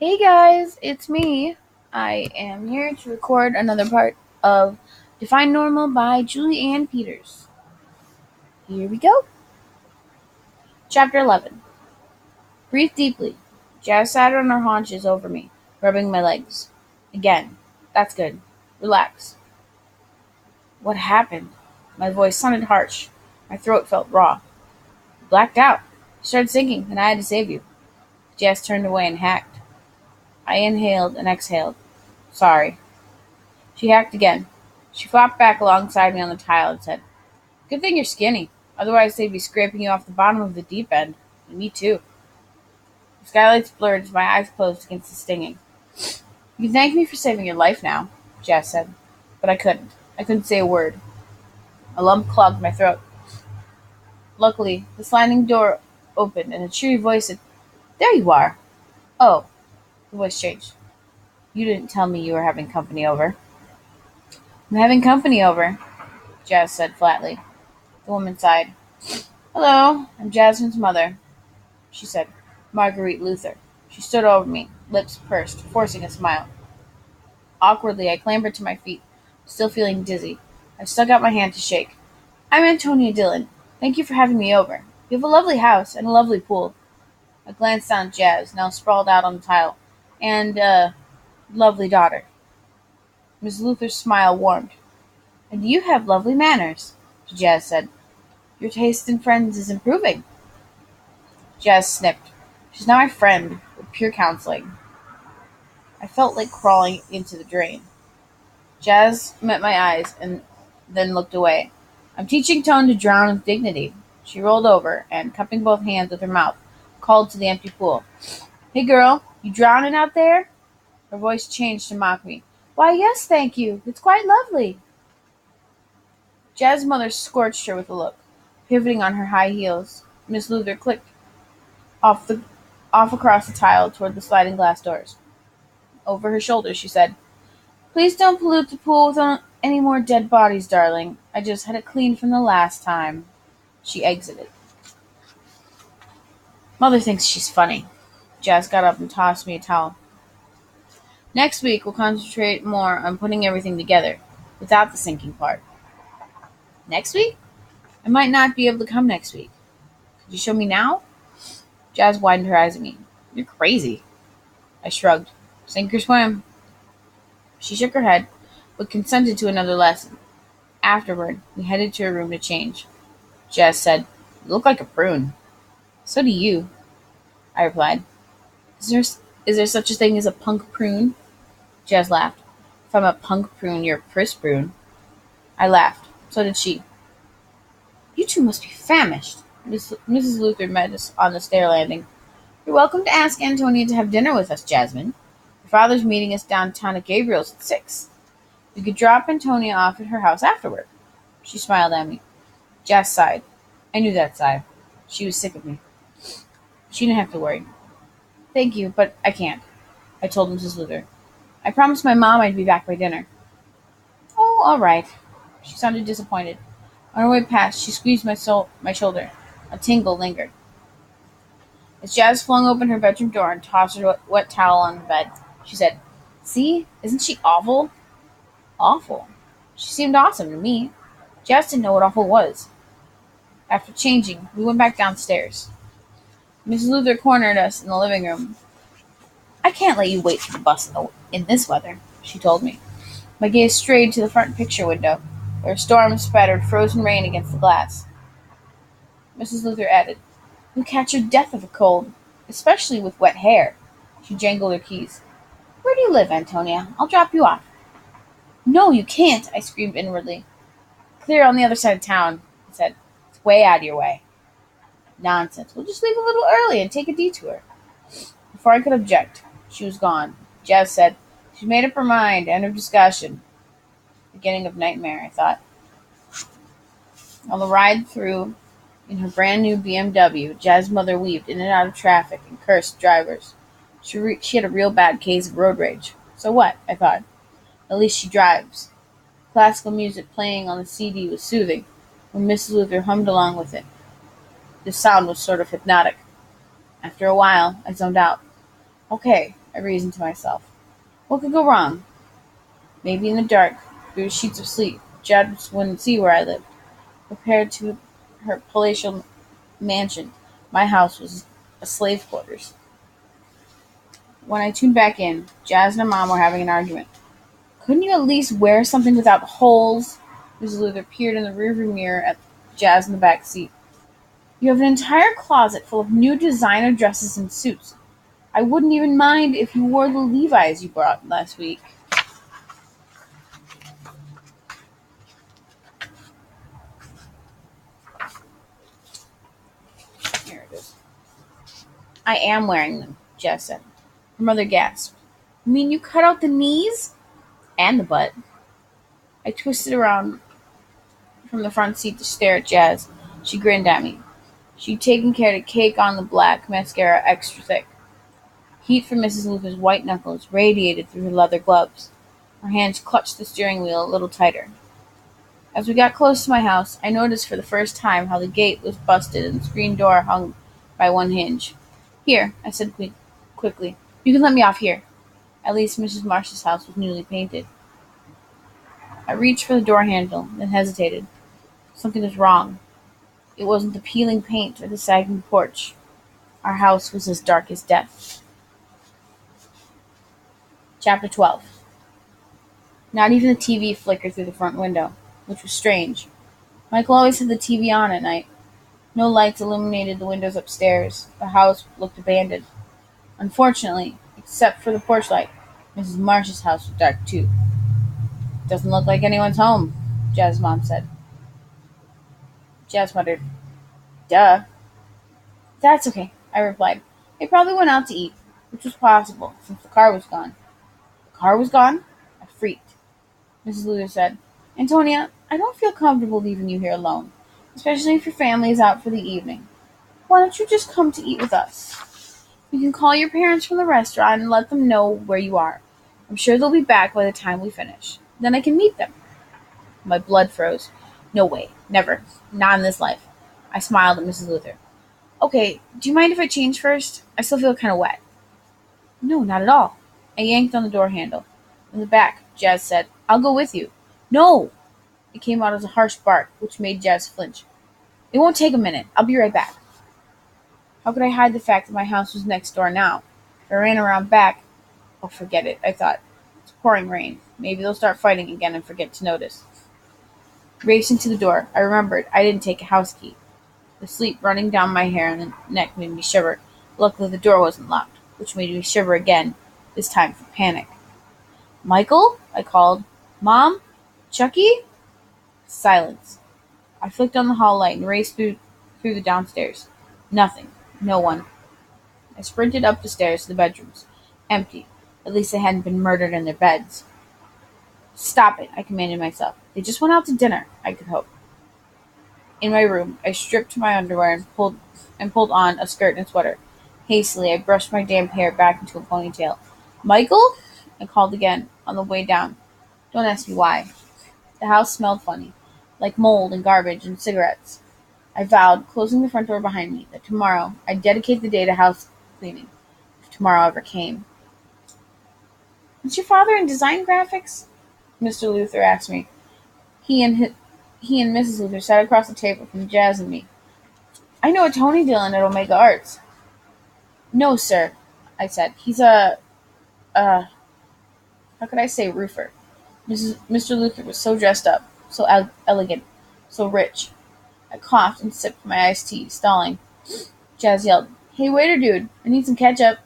Hey guys, it's me. I am here to record another part of Define Normal by Julie Ann Peters. Here we go. Chapter 11. Breathe deeply. Jazz sat on her haunches over me, rubbing my legs. Again. That's good. Relax. What happened? My voice sounded harsh. My throat felt raw. You blacked out. You started sinking, and I had to save you. Jazz turned away and hacked. I inhaled and exhaled. Sorry. She hacked again. She flopped back alongside me on the tile and said, Good thing you're skinny. Otherwise they'd be scraping you off the bottom of the deep end. And me too. The skylights blurred as my eyes closed against the stinging. You can thank me for saving your life now, Jazz said. But I couldn't. I couldn't say a word. A lump clogged my throat. Luckily, the sliding door opened and a cheery voice said, There you are. Oh, the voice changed. You didn't tell me you were having company over. I'm having company over, Jazz said flatly. The woman sighed. Hello, I'm Jasmine's mother, she said. Marguerite Luther. She stood over me, lips pursed, forcing a smile. Awkwardly, I clambered to my feet, still feeling dizzy. I stuck out my hand to shake. I'm Antonia Dillon. Thank you for having me over. You have a lovely house and a lovely pool. I glanced down at Jazz, now sprawled out on the tile. And, lovely daughter. Miss Luther's smile warmed. And you have lovely manners, Jazz said. Your taste in friends is improving. Jazz snipped. She's now my friend, with pure counseling. I felt like crawling into the drain. Jazz met my eyes and then looked away. I'm teaching Tone to drown with dignity. She rolled over and, cupping both hands with her mouth, called to the empty pool. Hey girl, you drowning out there? Her voice changed to mock me. Why, yes, thank you. It's quite lovely. Jazz's mother scorched her with a look, pivoting on her high heels. Miss Luther clicked off the off across the tile toward the sliding glass doors. Over her shoulder, she said, Please don't pollute the pool with any more dead bodies, darling. I just had it cleaned from the last time. She exited. Mother thinks she's funny. Jazz got up and tossed me a towel. Next week, we'll concentrate more on putting everything together, without the sinking part. Next week? I might not be able to come next week. Could you show me now? Jazz widened her eyes at me. You're crazy. I shrugged. Sink or swim. She shook her head, but consented to another lesson. Afterward, we headed to her room to change. Jazz said, You look like a prune. So do you, I replied. Is there such a thing as a punk prune? Jazz laughed. If I'm a punk prune, you're a pris prune. I laughed. So did she. You two must be famished. Mrs. Luther met us on the stair landing. You're welcome to ask Antonia to have dinner with us, Jasmine. Your father's meeting us downtown at Gabriel's at 6. We could drop Antonia off at her house afterward. She smiled at me. Jazz sighed. I knew that sigh. She was sick of me. She didn't have to worry. Thank you, but I can't, I told Mrs. Luther. I promised my mom I'd be back by dinner. Oh, all right. She sounded disappointed. On her way past, she squeezed my shoulder. A tingle lingered. As Jazz flung open her bedroom door and tossed her wet towel on the bed, she said, See? Isn't she awful? Awful? She seemed awesome to me. Jazz didn't know what awful was. After changing, we went back downstairs. Mrs. Luther cornered us in the living room. I can't let you wait for the bus in this weather, she told me. My gaze strayed to the front picture window, where a storm spattered frozen rain against the glass. Mrs. Luther added, You'll catch your death of a cold, especially with wet hair. She jangled her keys. Where do you live, Antonia? I'll drop you off. No, you can't, I screamed inwardly. Clear on the other side of town, he said. It's way out of your way. Nonsense. We'll just leave a little early and take a detour. Before I could object, she was gone. Jazz said, She's made up her mind. End of discussion. Beginning of nightmare, I thought. On the ride through in her brand-new BMW, Jazz's mother weaved in and out of traffic and cursed drivers. She had a real bad case of road rage. So what? I thought. At least she drives. Classical music playing on the CD was soothing, when Mrs. Luther hummed along with it. The sound was sort of hypnotic. After a while, I zoned out. Okay, I reasoned to myself. What could go wrong? Maybe in the dark, through sheets of sleep, Jess wouldn't see where I lived. Compared to her palatial mansion, my house was a slave quarters. When I tuned back in, Jazz and her mom were having an argument. Couldn't you at least wear something without holes? Mrs. Luther peered in the rearview mirror at Jazz in the back seat. You have an entire closet full of new designer dresses and suits. I wouldn't even mind if you wore the Levi's you brought last week. Here it is. I am wearing them, Jess said. Her mother gasped. You mean you cut out the knees? And the butt. I twisted around from the front seat to stare at Jazz. She grinned at me. She'd taken care to cake on the black mascara extra thick. Heat from Mrs. Luther's white knuckles radiated through her leather gloves. Her hands clutched the steering wheel a little tighter. As we got close to my house, I noticed for the first time how the gate was busted and the screen door hung by one hinge. Here, I said quickly. You can let me off here. At least Mrs. Marsh's house was newly painted. I reached for the door handle, then hesitated. Something was wrong. It wasn't the peeling paint or the sagging porch. Our house was as dark as death. Chapter 12. Not even the TV flickered through the front window, which was strange. Michael always had the TV on at night. No lights illuminated the windows upstairs. The house looked abandoned. Unfortunately, except for the porch light, Mrs. Marsh's house was dark too. Doesn't look like anyone's home, Jazz's mom said. Jazz muttered, Duh. That's okay, I replied. They probably went out to eat, which was possible, since the car was gone. The car was gone? I freaked. Mrs. Luther said, Antonia, I don't feel comfortable leaving you here alone, especially if your family is out for the evening. Why don't you just come to eat with us? You can call your parents from the restaurant and let them know where you are. I'm sure they'll be back by the time we finish. Then I can meet them. My blood froze. No way. Never. Not in this life. I smiled at Mrs. Luther. Okay, do you mind if I change first? I still feel kind of wet. No, not at all. I yanked on the door handle. In the back, Jazz said, I'll go with you. No! It came out as a harsh bark, which made Jazz flinch. It won't take a minute. I'll be right back. How could I hide the fact that my house was next door now? If I ran around back... Oh, forget it, I thought. It's pouring rain. Maybe they'll start fighting again and forget to notice. Racing to the door, I remembered I didn't take a house key. The sleep running down my hair and the neck made me shiver. Luckily, the door wasn't locked, which made me shiver again, this time for panic. Michael? I called. Mom? Chucky? Silence. I flicked on the hall light and raced through the downstairs. Nothing. No one. I sprinted up the stairs to the bedrooms. Empty. At least they hadn't been murdered in their beds. Stop it, I commanded myself. They just went out to dinner, I could hope. In my room, I stripped my underwear and pulled on a skirt and sweater. Hastily, I brushed my damp hair back into a ponytail. Michael? I called again, on the way down. Don't ask me why. The house smelled funny, like mold and garbage and cigarettes. I vowed, closing the front door behind me, that tomorrow I'd dedicate the day to house cleaning, if tomorrow ever came. Is your father in design graphics? Mr. Luther asked me. He and Mrs. Luther sat across the table from Jazz and me. I know a Tony Dillon at Omega Arts. No, sir, I said. He's how could I say roofer? Mr. Luther was so dressed up, so elegant, so rich. I coughed and sipped my iced tea, stalling. Jazz yelled, Hey, waiter dude, I need some ketchup.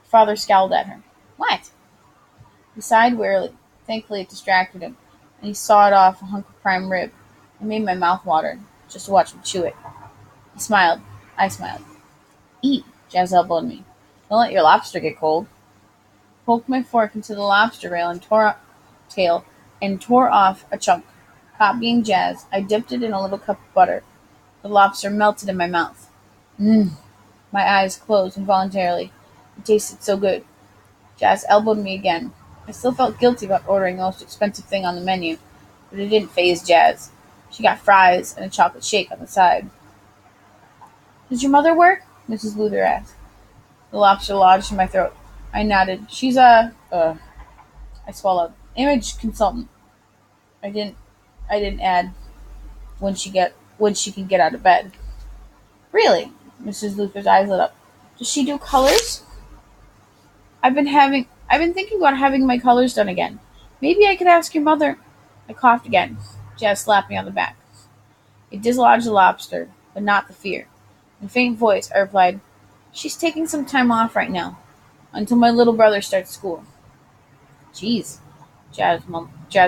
Father scowled at her. What? He sighed wearily. Thankfully, it distracted him, and he sawed off a hunk of prime rib. It made my mouth water, just to watch him chew it. He smiled. I smiled. Eat, Jazz elbowed me. Don't let your lobster get cold. Poked my fork into the lobster rail and tore off a chunk. Copying Jazz, I dipped it in a little cup of butter. The lobster melted in my mouth. Mmm. My eyes closed involuntarily. It tasted so good. Jazz elbowed me again. I still felt guilty about ordering the most expensive thing on the menu, but it didn't faze Jazz. She got fries and a chocolate shake on the side. Does your mother work? Mrs. Luther asked. The lobster lodged in my throat. I nodded. She's a I swallowed. Image consultant. I didn't I didn't add when she can get out of bed. Really? Mrs. Luther's eyes lit up. Does she do colors? I've been thinking about having my colors done again. Maybe I could ask your mother. I coughed again. Jazz slapped me on the back. It dislodged the lobster, but not the fear. In a faint voice, I replied, She's taking some time off right now, until my little brother starts school. Jeez, Jazz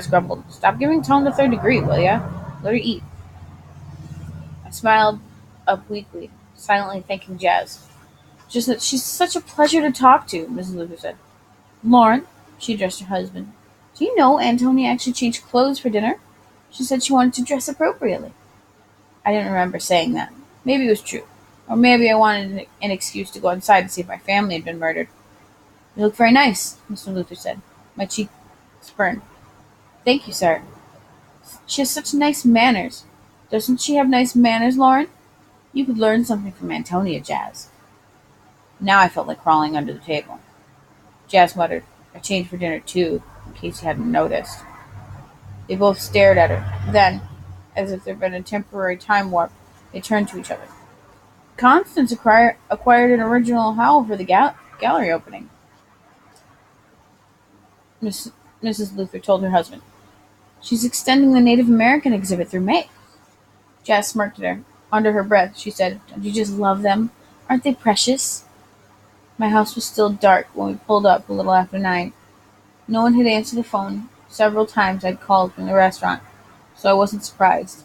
grumbled. Stop giving tone to third degree, will ya? Let her eat. I smiled up weakly, silently thanking Jazz. Just that she's such a pleasure to talk to, Mrs. Luther said. Lauren, she addressed her husband, do you know Antonia actually changed clothes for dinner? She said she wanted to dress appropriately. I didn't remember saying that. Maybe it was true. Or maybe I wanted an excuse to go inside to see if my family had been murdered. You look very nice, Mr. Luther said. My cheek burned. Thank you, sir. She has such nice manners. Doesn't she have nice manners, Lauren? You could learn something from Antonia, Jazz. Now I felt like crawling under the table. Jazz muttered, I changed for dinner too, in case you hadn't noticed. They both stared at her. Then, as if there had been a temporary time warp, they turned to each other. Constance acquired an original howl for the gallery opening, Mrs. Luther told her husband. She's extending the Native American exhibit through May. Jazz smirked at her. Under her breath, she said, Don't you just love them? Aren't they precious? My house was still dark when we pulled up a little after 9. No one had answered the phone. Several times I'd called from the restaurant, so I wasn't surprised.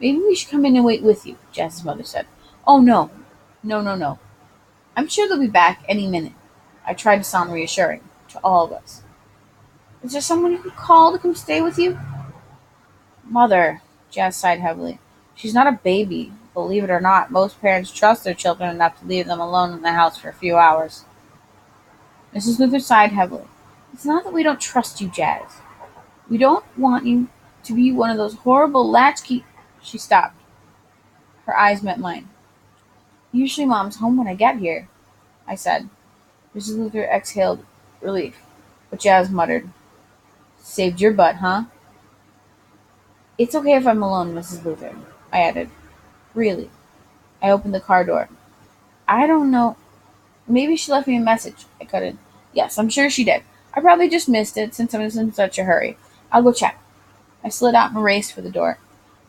Maybe we should come in and wait with you, Jazz's mother said. Oh, no. No. I'm sure they'll be back any minute. I tried to sound reassuring to all of us. Is there someone you could call to come stay with you? Mother, Jazz sighed heavily. She's not a baby. Believe it or not, most parents trust their children enough to leave them alone in the house for a few hours. Mrs. Luther sighed heavily. It's not that we don't trust you, Jazz. We don't want you to be one of those horrible latchkey... She stopped. Her eyes met mine. Usually Mom's home when I get here, I said. Mrs. Luther exhaled relief, but Jazz muttered, Saved your butt, huh? It's okay if I'm alone, Mrs. Luther, I added. Really. I opened the car door. I don't know. Maybe she left me a message, I cut in. Yes, I'm sure she did. I probably just missed it since I was in such a hurry. I'll go check. I slid out and raced for the door.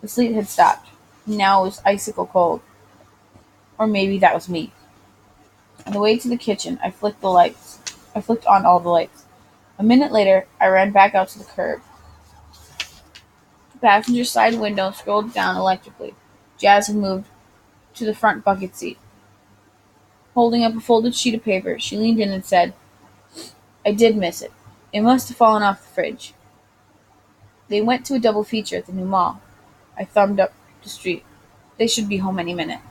The sleet had stopped. Now it was icicle cold. Or maybe that was me. On the way to the kitchen, I flicked on all the lights. A minute later, I ran back out to the curb. The passenger side window scrolled down electrically. Jazz had moved to the front bucket seat. Holding up a folded sheet of paper, she leaned in and said, I did miss it. It must have fallen off the fridge. They went to a double feature at the new mall. I thumbed up the street. They should be home any minute.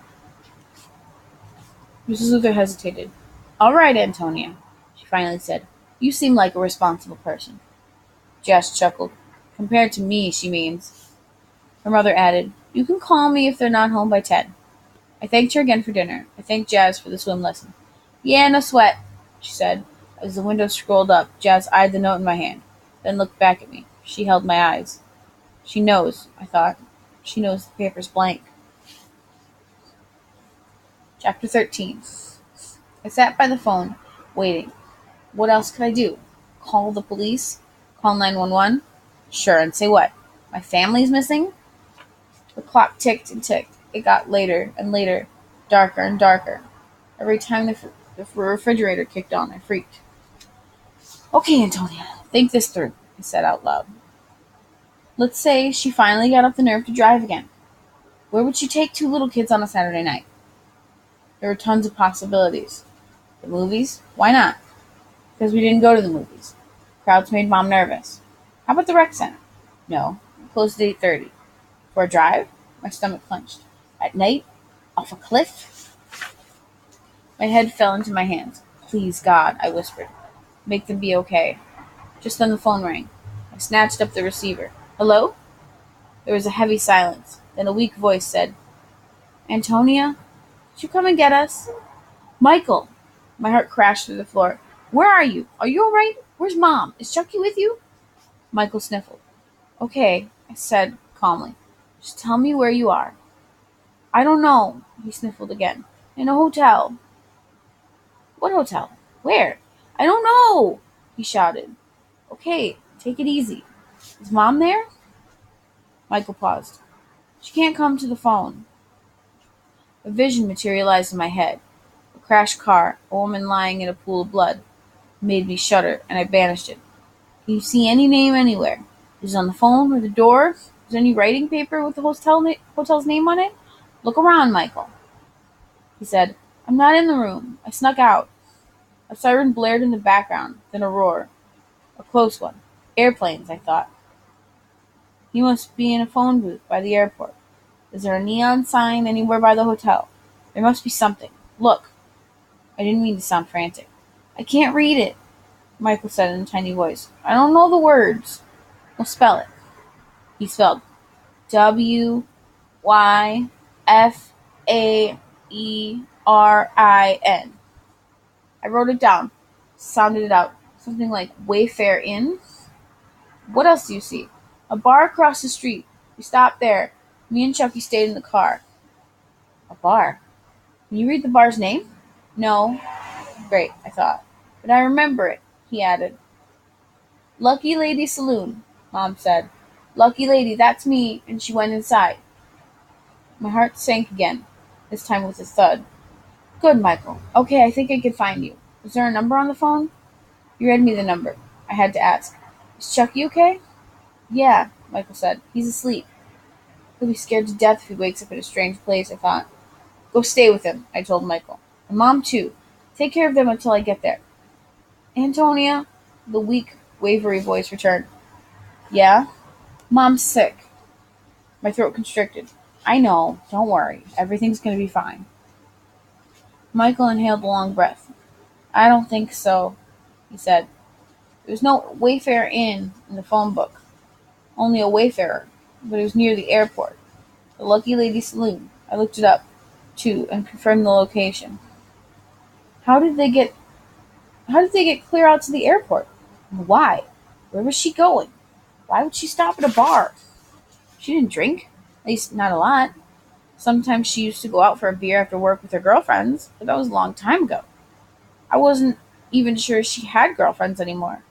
Mrs. Luther hesitated. All right, Antonia, she finally said. You seem like a responsible person. Jess chuckled. Compared to me, she means. Her mother added, You can call me if they're not home by 10. I thanked her again for dinner. I thanked Jazz for the swim lesson. Yeah, no sweat, she said. As the window scrolled up, Jazz eyed the note in my hand, then looked back at me. She held my eyes. She knows, I thought. She knows the paper's blank. Chapter 13. I sat by the phone, waiting. What else could I do? Call the police? Call 911? Sure, and say what? My family's missing? The clock ticked and ticked. It got later and later, darker and darker. Every time the refrigerator kicked on, I freaked. Okay, Antonia, think this through, I said out loud. Let's say she finally got up the nerve to drive again. Where would she take 2 little kids on a Saturday night? There were tons of possibilities. The movies? Why not? Because we didn't go to the movies. Crowds made Mom nervous. How about the rec center? No, it closed at 8:30. For a drive? My stomach clenched. At night? Off a cliff? My head fell into my hands. Please, God, I whispered. Make them be okay. Just then the phone rang. I snatched up the receiver. Hello? There was a heavy silence. Then a weak voice said, Antonia? Did you come and get us? Michael! My heart crashed through the floor. Where are you? Are you all right? Where's Mom? Is Chucky with you? Michael sniffled. Okay, I said calmly. Just tell me where you are. I don't know, he sniffled again. In a hotel. What hotel? Where? I don't know, he shouted. Okay, take it easy. Is Mom there? Michael paused. She can't come to the phone. A vision materialized in my head. A crashed car, a woman lying in a pool of blood, made me shudder, and I banished it. Can you see any name anywhere? Is it on the phone or the door? Is there any writing paper with the hotel's name on it? Look around, Michael. He said, I'm not in the room. I snuck out. A siren blared in the background, then a roar. A close one. Airplanes, I thought. He must be in a phone booth by the airport. Is there a neon sign anywhere by the hotel? There must be something. Look. I didn't mean to sound frantic. I can't read it, Michael said in a tiny voice. I don't know the words. Well, spell it. He spelled Wyfaerin. I wrote it down, sounded it out. Something like Wayfair Inn. What else do you see? A bar across the street. We stopped there. Me and Chucky stayed in the car. A bar? Can you read the bar's name? No. Great, I thought. But I remember it, he added. Lucky Lady Saloon, Mom said. Lucky Lady, that's me, and she went inside. My heart sank again, this time with a thud. Good, Michael. Okay, I think I can find you. Is there a number on the phone? You read me the number. I had to ask. Is Chucky okay? Yeah, Michael said. He's asleep. He'll be scared to death if he wakes up in a strange place, I thought. Go stay with him, I told Michael. And Mom, too. Take care of them until I get there. Antonia, the weak, wavery voice returned. Yeah? Mom's sick. My throat constricted. I know. Don't worry. Everything's going to be fine. Michael inhaled a long breath. I don't think so, he said. There was no Wayfair Inn in the phone book. Only a Wayfarer, but it was near the airport. The Lucky Lady Saloon. I looked it up, too, and confirmed the location. How did they get clear out to the airport? And why? Where was she going? Why would she stop at a bar? She didn't drink. At least not a lot. Sometimes she used to go out for a beer after work with her girlfriends, but that was a long time ago. I wasn't even sure she had girlfriends anymore.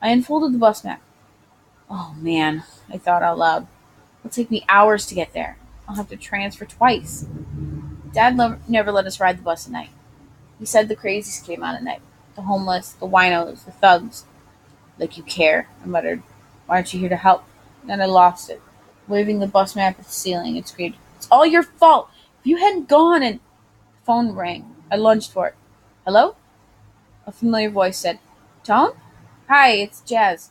I unfolded the bus map. Oh man, I thought out loud. It'll take me hours to get there. I'll have to transfer twice. Dad never let us ride the bus at night. He said the crazies came out at night. The homeless, the winos, the thugs. Like you care, I muttered. Why aren't you here to help? Then I lost it, waving the bus map at the ceiling and screamed, It's all your fault! If you hadn't gone and... The phone rang. I lunged for it. Hello? A familiar voice said, Tone? Hi, it's Jazz.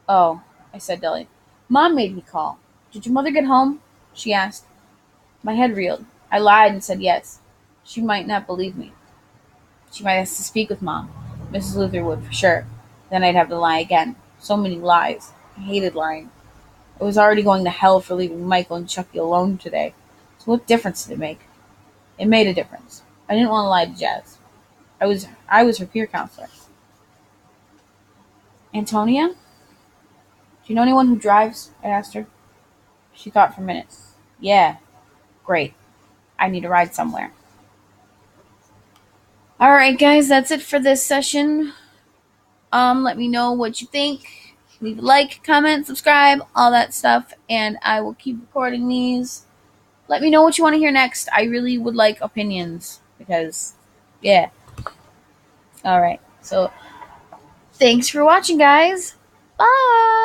Oh, I said dully. Mom made me call. Did your mother get home? She asked. My head reeled. I lied and said yes. She might not believe me. She might ask to speak with Mom. Mrs. Luther would, for sure. Then I'd have to lie again. So many lies. I hated lying. I was already going to hell for leaving Michael and Chucky alone today. So what difference did it make? It made a difference. I didn't want to lie to Jazz. I was her peer counselor. Antonia? Do you know anyone who drives? I asked her. She thought for a minute. Yeah. Great. I need a ride somewhere. Alright guys, that's it for this session. Let me know what you think. Leave a like, comment, subscribe, all that stuff, and I will keep recording these. Let me know what you want to hear next. I really would like opinions because, yeah. Alright, so thanks for watching, guys. Bye!